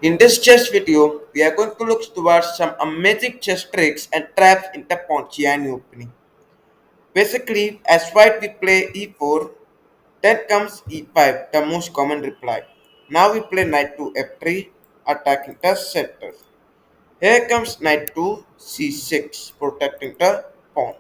In this chess video, we are going to look towards some amazing chess tricks and traps in the Ponziani opening. Basically, as white we play e4, then comes e5, the most common reply. Now we play knight to f3, attacking the center. Here comes knight to c6, protecting the pawn.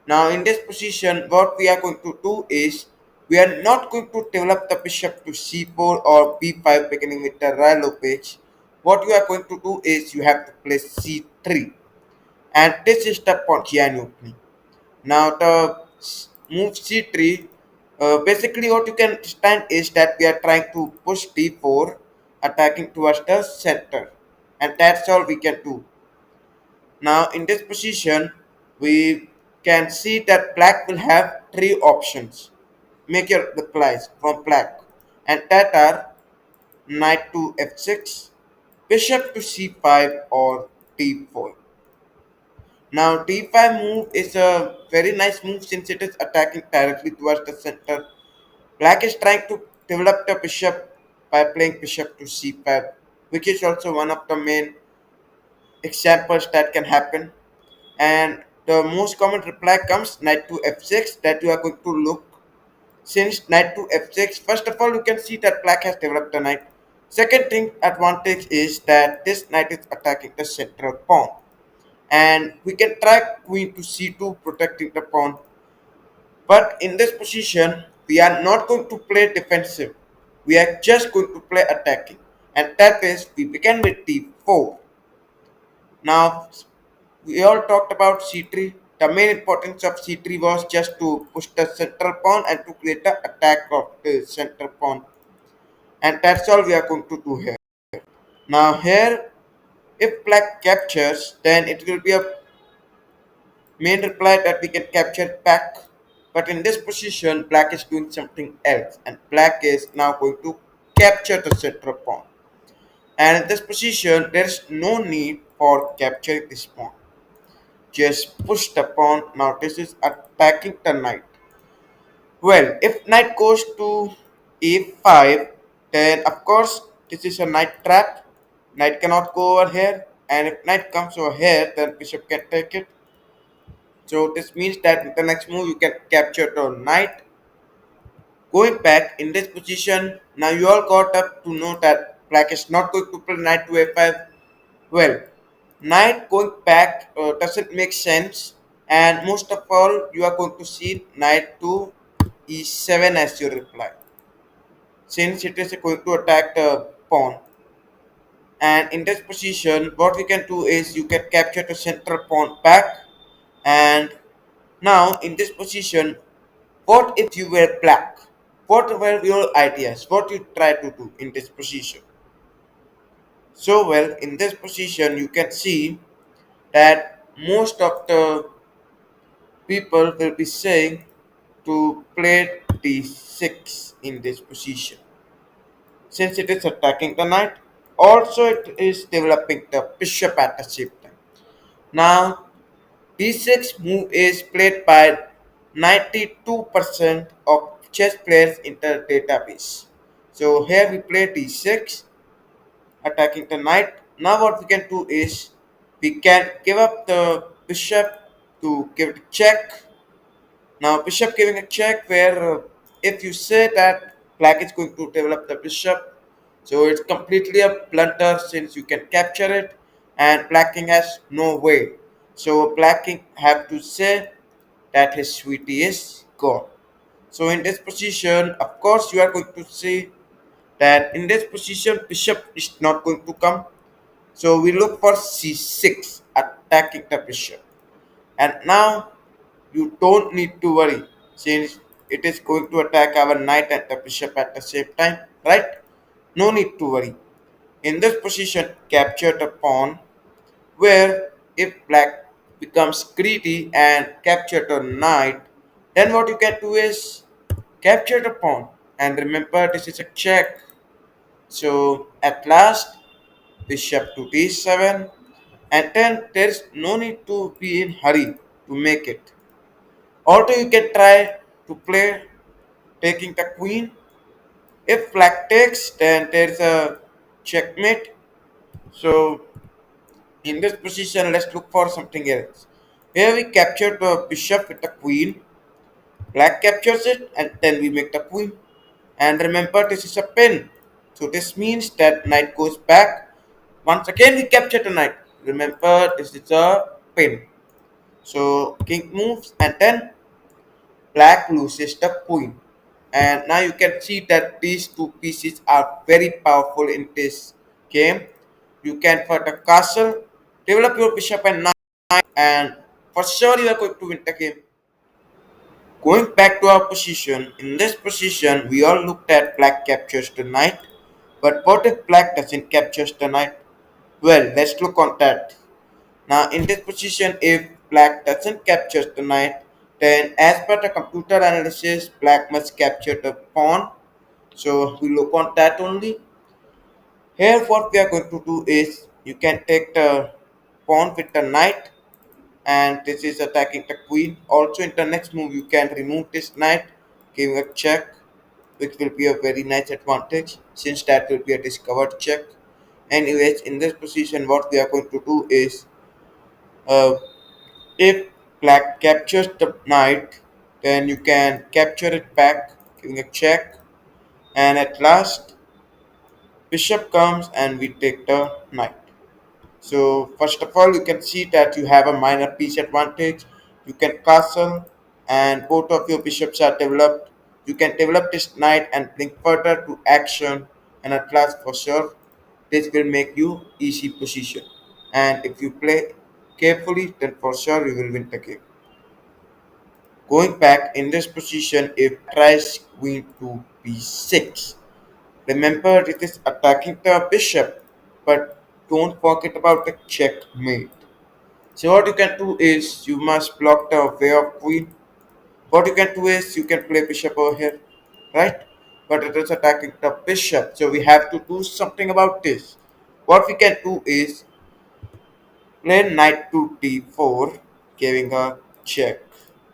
Now in this position, what we are going to do is, we are not going to develop the bishop to c4 or b5 beginning with the Rilo page. What you are going to do is, you have to play c3. And this is the Ponziani opening. Now the move c3, basically what you can understand is that we are trying to push d4, attacking towards the center. And that's all we can do. Now in this position, we can see that black will have three options. Make your replies from black, and that are knight to f6, bishop to c5, or d4. Now d5 move is a very nice move since it is attacking directly towards the center. Black is trying to develop the bishop by playing bishop to c5, which is also one of the main examples that can happen. And the most common reply comes knight to f6, that you are going to look. Since knight to f6, first of all you can see that black has developed the knight. Second thing advantage is that this knight is attacking the central pawn, and we can try queen to c2, protecting the pawn. But in this position, we are not going to play defensive, we are just going to play attacking, and that is, we begin with d4. Now we all talked about c3. The main importance of c3 was just to push the central pawn and to create the attack of the central pawn. And that's all we are going to do here. Now here, if black captures, then it will be a main reply that we can capture back. But in this position, black is doing something else. And black is now going to capture the central pawn. And in this position, there's no need for capturing this pawn. Just push the pawn. Now this is attacking the knight. Well, if knight goes to e5, then of course this is a knight trap. Knight cannot go over here, and if knight comes over here, then bishop can take it. So this means that in the next move you can capture the knight. Going back in this position, now you all got up to know that black is not going to play knight to a5. Well, knight going back doesn't make sense, and most of all, you are going to see knight to e7 as your reply, since it is going to attack the pawn. And in this position, what we can do is, you can capture the central pawn back. And now in this position, what if you were black? What were your ideas? What you try to do in this position? So well, in this position, you can see that most of the people will be saying to play d6 in this position, since it is attacking the knight. Also it is developing the bishop at the same time. Now d6 move is played by 92% of chess players in the database. So here we play d6, attacking the knight. Now what we can do is, we can give up the bishop to give it a check. Now bishop giving a check, where if you say that black is going to develop the bishop, so it's completely a blunder since you can capture it, and black king has no way. So black king have to say that his sweetie is gone. So in this position, of course, you are going to see that in this position bishop is not going to come. So we look for c6, attacking the bishop. And now you don't need to worry, since it is going to attack our knight and the bishop at the same time, right? No need to worry. In this position, capture the pawn, where if black becomes greedy and capture the knight, then what you can do is capture the pawn. And remember, this is a check. So at last, bishop to d7, and then there's no need to be in hurry to make it. Although you can try to play taking the queen. If black takes, then there's a checkmate. So in this position, let's look for something else. Here we capture the bishop with the queen. Black captures it, and then we make the queen. And remember, this is a pin. So this means that knight goes back. Once again, we capture the knight. Remember, this is a pin. So king moves, and then black loses the queen. And now you can see that these two pieces are very powerful in this game. You can for the castle, develop your bishop and knight, and for sure you are going to win the game. Going back to our position, in this position we all looked at black captures the knight, but what if black doesn't capture the knight? Well, let's look on that. Now in this position, if black doesn't capture the knight, then as per the computer analysis, black must capture the pawn. So we look on that only. Here what we are going to do is you can take the pawn with the knight, and this is attacking the queen. Also in the next move you can remove this knight, giving a check, which will be a very nice advantage since that will be a discovered check. Anyways, in this position what we are going to do is uh, if black captures the knight, then you can capture it back, giving a check, and at last bishop comes and we take the knight. So first of all, you can see that you have a minor piece advantage. You can castle, and both of your bishops are developed. You can develop this knight and bring further to action, and at last for sure, this will make you easy position. And if you play carefully, then for sure you will win the game. Going back in this position, if tries queen to b6. Remember, it is attacking the bishop, but don't forget about the checkmate. So what you can do is you must block the way of queen. What you can do is you can play bishop over here, right? But it is attacking the bishop, so we have to do something about this. What we can do is play knight to d4, giving a check.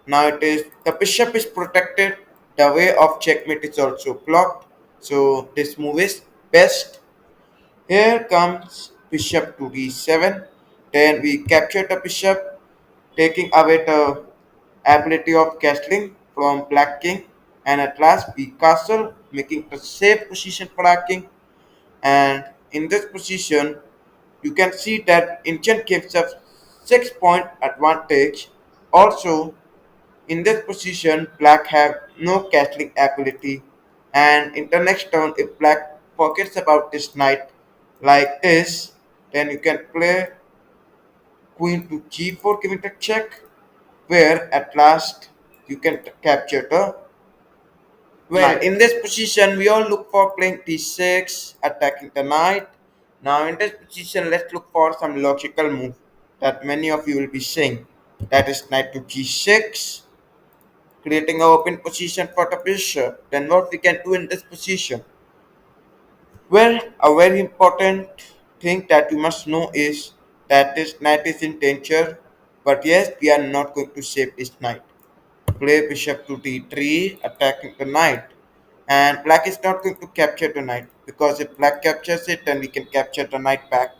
Now it is the bishop is protected. The way of checkmate is also blocked. So this move is best. Here comes bishop to d7. Then we capture the bishop, taking away the ability of castling from black king. And at last we castle, making a safe position for our king. And in this position, you can see that ancient gives us 6 point advantage. Also, in this position, black have no castling ability, and in the next turn, if black forgets about this knight like this, then you can play queen to g4, giving the check, where at last you can capture the well, knight. In this position, we all look for playing d6, attacking the knight. Now, in this position, let's look for some logical move that many of you will be saying. That is knight to g6, creating an open position for the bishop. Then what we can do in this position? Well, a very important thing that you must know is that this knight is in danger, but yes, we are not going to save this knight. Play bishop to d3, attacking the knight. And black is not going to capture the knight, because if black captures it, then we can capture the knight back.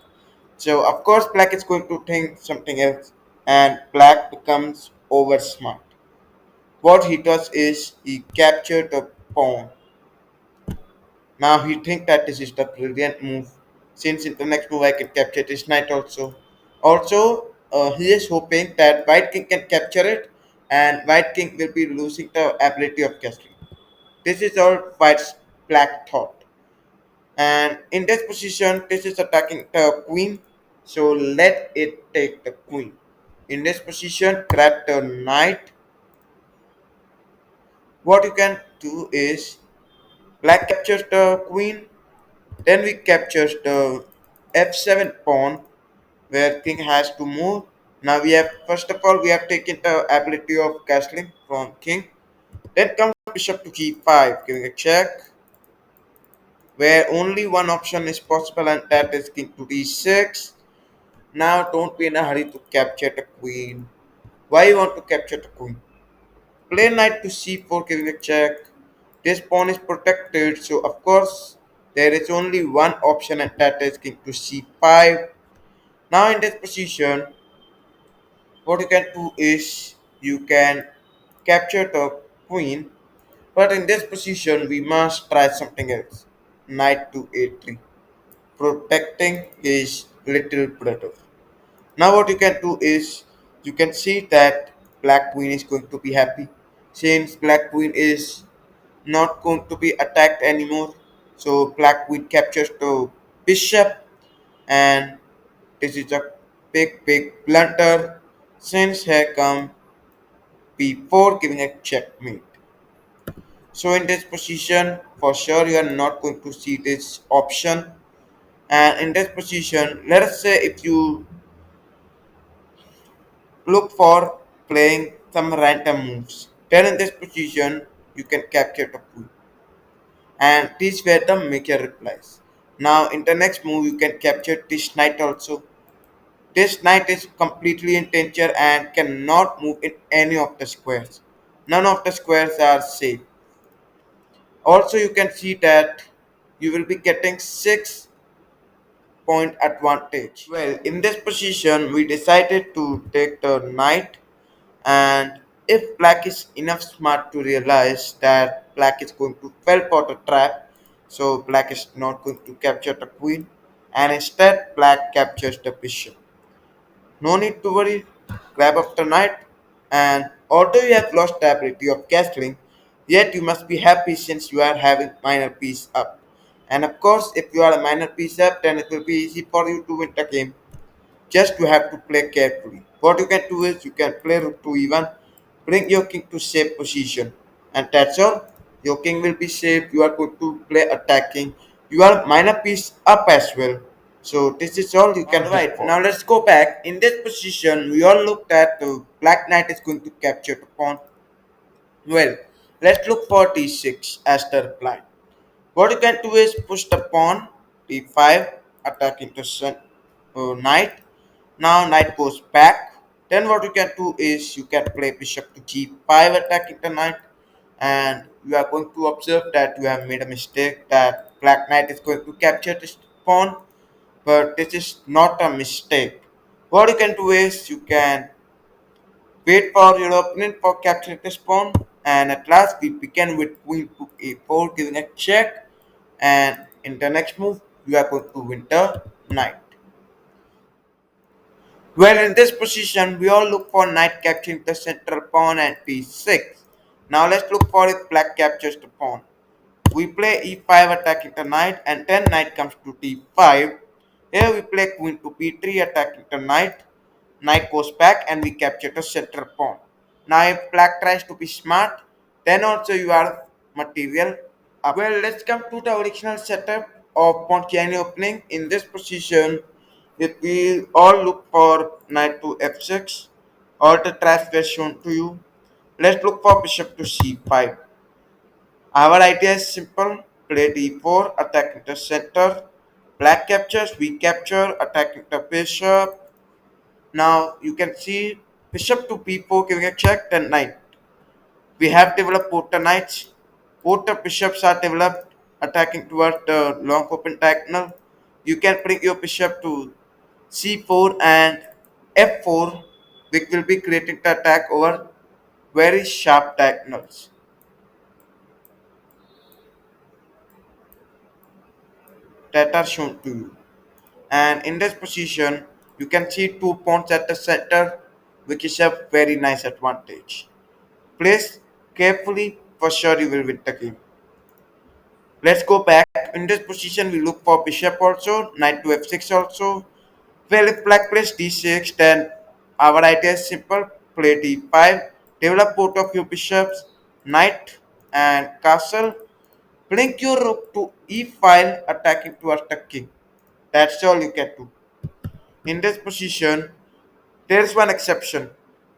So of course black is going to think something else, and black becomes over smart. What he does is he captured the pawn. Now he think that this is the brilliant move. Since in the next move I can capture this knight also. Also, he is hoping that white king can capture it, and white king will be losing the ability of castling. This is all white's black thought. And in this position, this is attacking the queen. So let it take the queen. In this position, grab the knight. What you can do is black captures the queen. Then we capture the f7 pawn, where king has to move. Now we have, first of all, we have taken the ability of castling from king. Then comes bishop to g5, giving a check, where only one option is possible, and that is king to d6. Now don't be in a hurry to capture the queen. Why you want to capture the queen? Play knight to c4, giving a check. This pawn is protected, so of course there is only one option, and that is king to c5. Now in this position, what you can do is you can capture the queen, but in this position we must try something else. Knight to a3, protecting his little brother. Now what you can do is you can see that black queen is going to be happy since black queen is not going to be attacked anymore. So black queen captures the bishop, and this is a big blunder since here come before giving a checkmate. So in this position, for sure you are not going to see this option. And in this position, let us say if you look for playing some random moves, then in this position you can capture the queen. And these were the major replies. Now in the next move you can capture this knight also. This knight is completely in danger and cannot move in any of the squares. None of the squares are safe. Also, you can see that you will be getting 6 point advantage. Well, in this position, we decided to take the knight, and if black is enough smart to realize that black is going to fall for the trap, so black is not going to capture the queen, and instead black captures the bishop. No need to worry, grab up the knight, and although you have lost the ability of castling, yet you must be happy since you are having minor piece up. And of course, if you are a minor piece up, then it will be easy for you to win the game. Just you have to play carefully. What you can do is you can play rook to e1, bring your king to safe position, and that's all. Your king will be safe. You are going to play attacking. You are minor piece up as well. So this is all you can write. Now let's go back. In this position, we all looked at the black knight is going to capture the pawn. Well, let's look for d6 as the reply. What you can do is push the pawn d5, attacking the knight. Now knight goes back. Then what you can do is you can play bishop to g5, attacking the knight, and you are going to observe that you have made a mistake. That black knight is going to capture this pawn, but this is not a mistake. What you can do is you can wait for your opponent for capturing this pawn, and at last we begin with queen to a4, giving a check, and in the next move you are going to win the knight. Well, in this position we all look for knight capturing the central pawn and p6. Now let's look for if black captures the pawn. We play e5, attacking the knight, and then knight comes to d5. Here we play queen to b3, attacking the knight. Knight goes back and we capture the central pawn. Now if black tries to be smart, then also you are material up. Well, let's come to the original setup of Ponziani opening. In this position, if we all look for knight to f6, all the traps were shown to you. Let's look for bishop to c5. Our idea is simple. Play d4, attacking the center. Black captures, we capture, attacking the bishop. Now you can see bishop to b4, giving a check, then knight. We have developed both the knights. Both the bishops are developed, attacking towards the long open diagonal. You can bring your bishop to c4 and f4, which will be creating the attack over very sharp diagonals that are shown to you. And in this position you can see 2 pawns at the center, which is a very nice advantage. Place carefully, for sure you will win the game. Let's go back. In this position we look for bishop also, knight to f6 also. Well, if black plays d6, then our idea is simple. Play d5, develop both of your bishops, knight and castle. Blink your rook to e5, attacking towards the king. That's all you can do. In this position, there is one exception.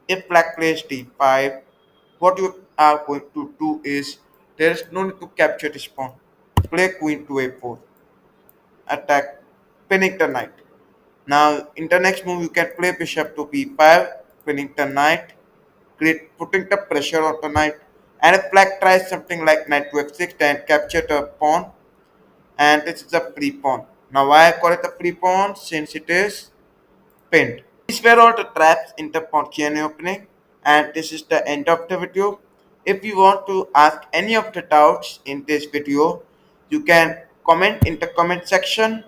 If black plays d5, what you are going to do is there is no need to capture this pawn. Play queen to a4, attack, pinning the knight. Now, in the next move, you can play bishop to b5, pinning the knight, putting the pressure on the knight. And if black tries something like knight to f6, then capture the pawn. and this is a free pawn. Now why I call it a free pawn? Since it is pinned. These were all the traps in the Ponziani opening, and this is the end of the video. If you want to ask any of the doubts in this video, you can comment in the comment section,